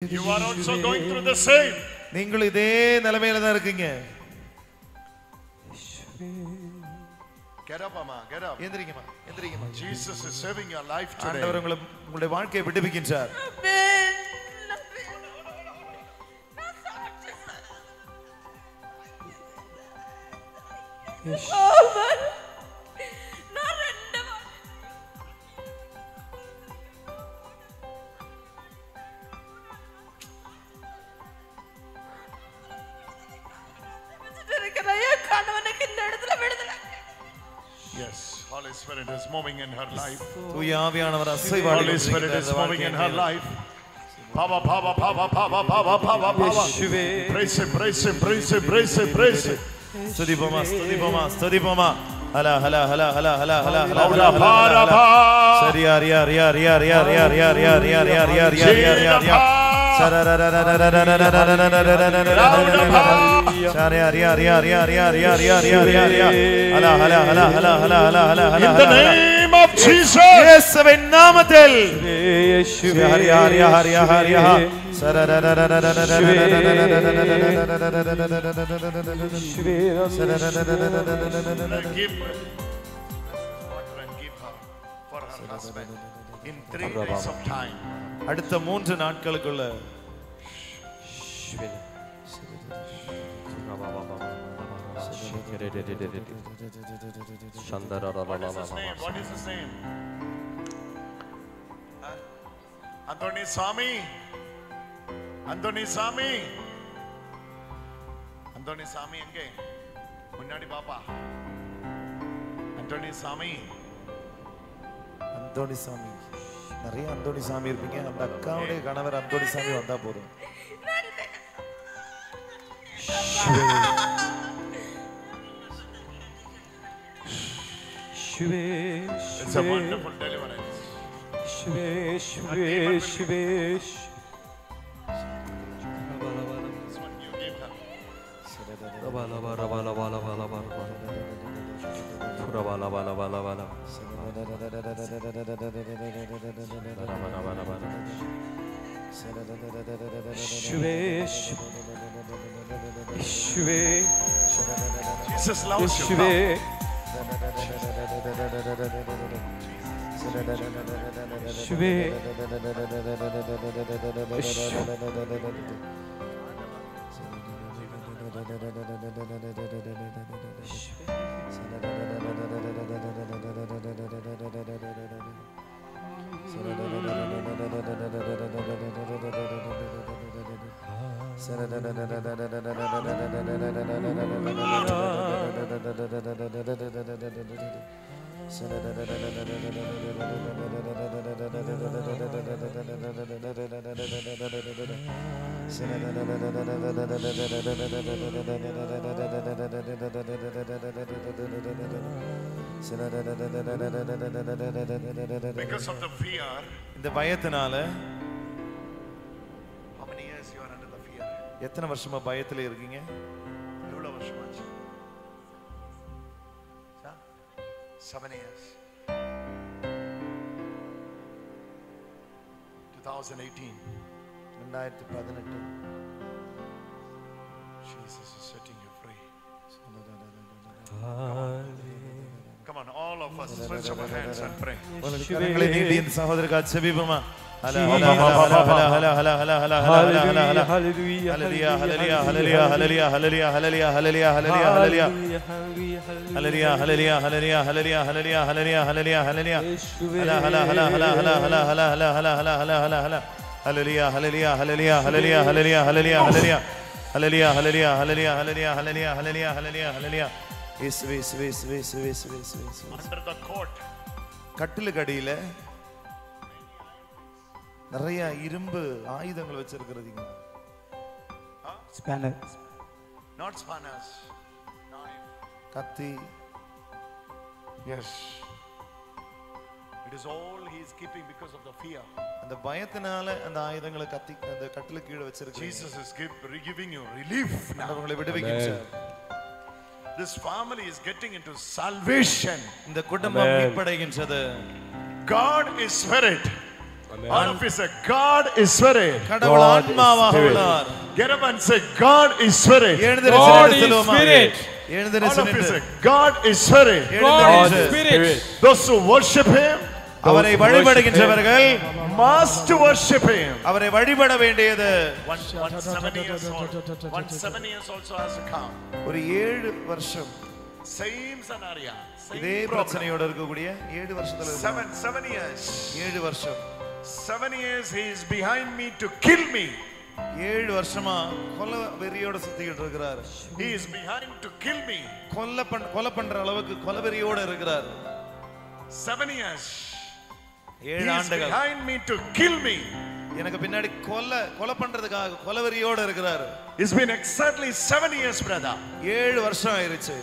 You are also going through the same. நீங்கள் இதே நிலைமையில தான் இருக்கீங்க. Get up, Amma. Get up. எந்திரிங்கம்மா, எந்திரிங்கம்மா. Jesus is saving your life today. ஆண்டவர் உங்களுடைய வாழ்க்கையை விடுவிக்கின்றார். Yes, Holy Spirit is moving in her life. தூய ஆவியானவர் அசைவாடி Holy Spirit is moving in her life. Power, power, power, power, power, power, power. Praise Him, praise Him, praise Him, praise Him, praise Him. ஸ்துதிப்போமா, ஸ்துதிப்போமா, ஸ்துதிப்போமா. ஹலா ஹலா ஹலா ஹலா ஹலா ஹலா ஹலா ஹலா. சரி Riya Riya Riya Riya Riya Riya Riya Riya Riya Riya Riya Riya Riya Riya In the name of Jesus. இயேசுவின் நாமத்தில் In 3 days of time. அடுத்த 3 நாட்களுக்குள்ள What is his name? Anthony Sami. Anthony Sami. Anthony Sami எங்கே? முன்னாடி பாப்பா. Anthony Sami. Anthony சாமி, நிறைய அந்தோணி சாமி இருப்பீங்க. அந்த அக்காவுடைய கணவர் அந்தோணி சாமி வந்தா போதும். It's a wonderful deliverance. This one you give her. Jesus loves you. Because of the fear, இந்த பயத்தினால how many years you are under the fear? எத்தனை வருஷமா பயத்துல இருக்கீங்க? எவ்வளவு வருஷமாச்சு? 7 years. 2018. 2018. Jesus is setting you free. Come on, all of us, stretch our hands and pray. கரங்களை நீட்டி இந்த சகோதரருக்கு செபிப்போமா? ஹலா ஹலா ஹலா ஹலா ஹலா ஹலா ஹலா ஹலா ஹலா ஹலா ஹலா ஹalleluya ஹalleluya ஹalleluya ஹalleluya ஹalleluya ஹalleluya ஹalleluya ஹalleluya ஹalleluya ஹalleluya ஹalleluya ஹalleluya ஹalleluya ஹalleluya ஹalleluya ஹalleluya ஹalleluya ஹalleluya ஹலா ஹலா ஹலா ஹலா ஹலா ஹலா ஹலா ஹலா ஹலா ஹலா ஹலா ஹலா ஹலா ஹalleluya ஹalleluya ஹalleluya ஹalleluya ஹalleluya ஹalleluya ஹalleluya ஹalleluya ஹalleluya ஹalleluya ஹalleluya ஹalleluya ஹalleluya ஹalleluya ஹalleluya Under the court. கட்டிலுக்கு அடியில நிறைய இரும்பு ஆயுதங்கள் வச்சிருக்கிறீங்க. Spanner. Not spanners. Knife. கத்தி. Yes. It is all he is keeping because of the fear. அந்த பயத்தினால அந்த ஆயுதங்களை கத்தி அந்த கட்டிலுக்கு கீழ வச்சிருக்கீங்க. Jesus is giving you relief now. உங்களை விடுவிக்கிறார். This family is getting into salvation. இந்த குடும்பம் மீட்படைகின்றது. God is spirit. All of you say, God is spirit. கடவுள் ஆன்மாவாக உள்ளார். Get up and say, God is spirit. God is spirit. All of you say, God is spirit. God is spirit. Those who worship Him, அவரை வழிபடுகின்றவர்கள் must worship Him. அவரை வழிபட வேண்டியது 17 years old. 17 years also has to come. ஒரு 7 வருஷம் Same scenario. இதே பிரச்சனையோட இருக்கக்கூடிய 7 வருஷத்துல 7 years. 7 வருஷம் 7 years he is behind me to kill me. 7 வருஷமா கொலை வெறியோட சுத்திக்கிட்டு இருக்கிறார். He is behind to kill me. கொலை பண்ற அளவுக்கு கொலை வெறியோட இருக்கிறார். 7 years. 7 ஆண்டுகள் behind me to kill me. எனக்கு பின்னாடி கொலை பண்றதுக்காக கொலை வெறியோட இருக்கிறார். It's been exactly 7 years, brother. 7 வருஷம் ஆயிருச்சு.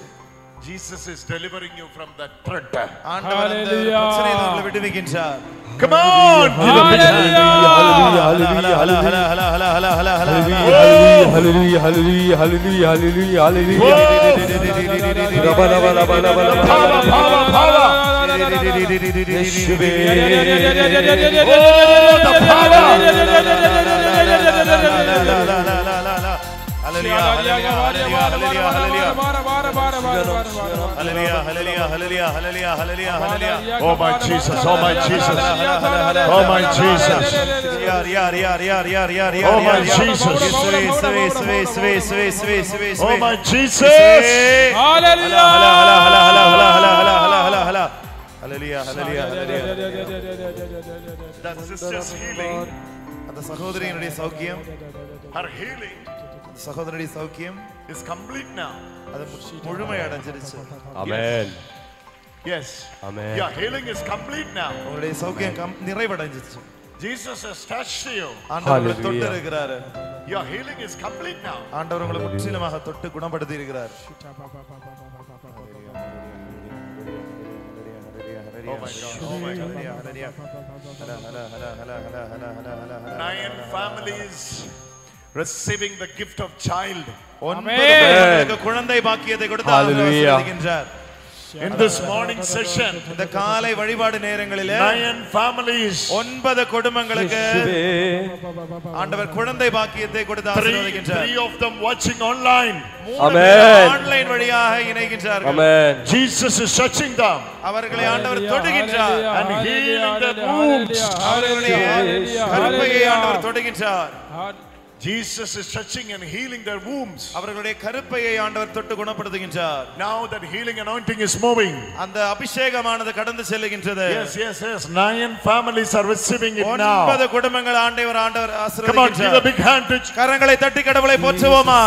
Jesus is delivering you from that threat. ஆண்டவர் அந்த பிரச்சனையை உங்களை விடுவிக்கின்றார். Come on. Hallelujah. Hallelujah. Hallelujah. Hallelujah. Hallelujah. Hallelujah. Hallelujah. Power. Oh my Jesus. Oh my Jesus. Oh my Jesus. Oh my Jesus. Oh my Jesus. That sister's healing. அந்த சகோதரியினுடைய சௌக்கியம், Her healing சகோதரியுடைய சௌக்கியம் is complete now. அது முழுமை அடைஞ்சிருச்சு. Amen. Yes. Amen. Your healing is complete now. உங்களுடைய சௌக்கியம் நிறைவடைஞ்சிருச்சு. Jesus has touched you. ஆண்டவர் உங்களை தொட்டு இருக்கிறார். Your healing is complete now. ஆண்டவர் உங்களை முற்றிலுமாக தொட்டு குணப்படுத்தி இருக்கிறார். Oh my God. Oh my God. 9 families receiving the gift of child. 9 குழந்தை பாக்கியத்தை கொடுத்து ஆசீர்வதிக்கின்றார். In this morning session, இந்த காலை வழிபாடு நேரங்களிலே 9 families, 9 குடும்பங்களுக்கு ஆண்டவர் குழந்தை பாக்கியத்தை கொடுத்து ஆசீர்வதிக்கின்றார். 3 of them watching online. Amen. Online வழியாக இணைகின்றார்கள். Amen. Jesus is touching them அவர்களை ஆண்டவர் தொடுகின்றார் and healing their wounds. அவர்களுடைய கருப்பையை ஆண்டவர் தொடுகின்றார். Jesus is touching and healing their wombs. அவர்களுடைய கருப்பையை ஆண்டவர் தொட்டு குணப்படுத்துகின்றார். Now that healing anointing is moving. அந்த அபிஷேகமானது கடந்து செல்லுகின்றது. Yes. 9 families are receiving it now. 9 குடும்பங்கள் ஆண்டவர் Come on, ஆசீர்வதிக்கின்றார். give a big hand to கரங்களை தட்டி கடவுளை போற்றுவோமா.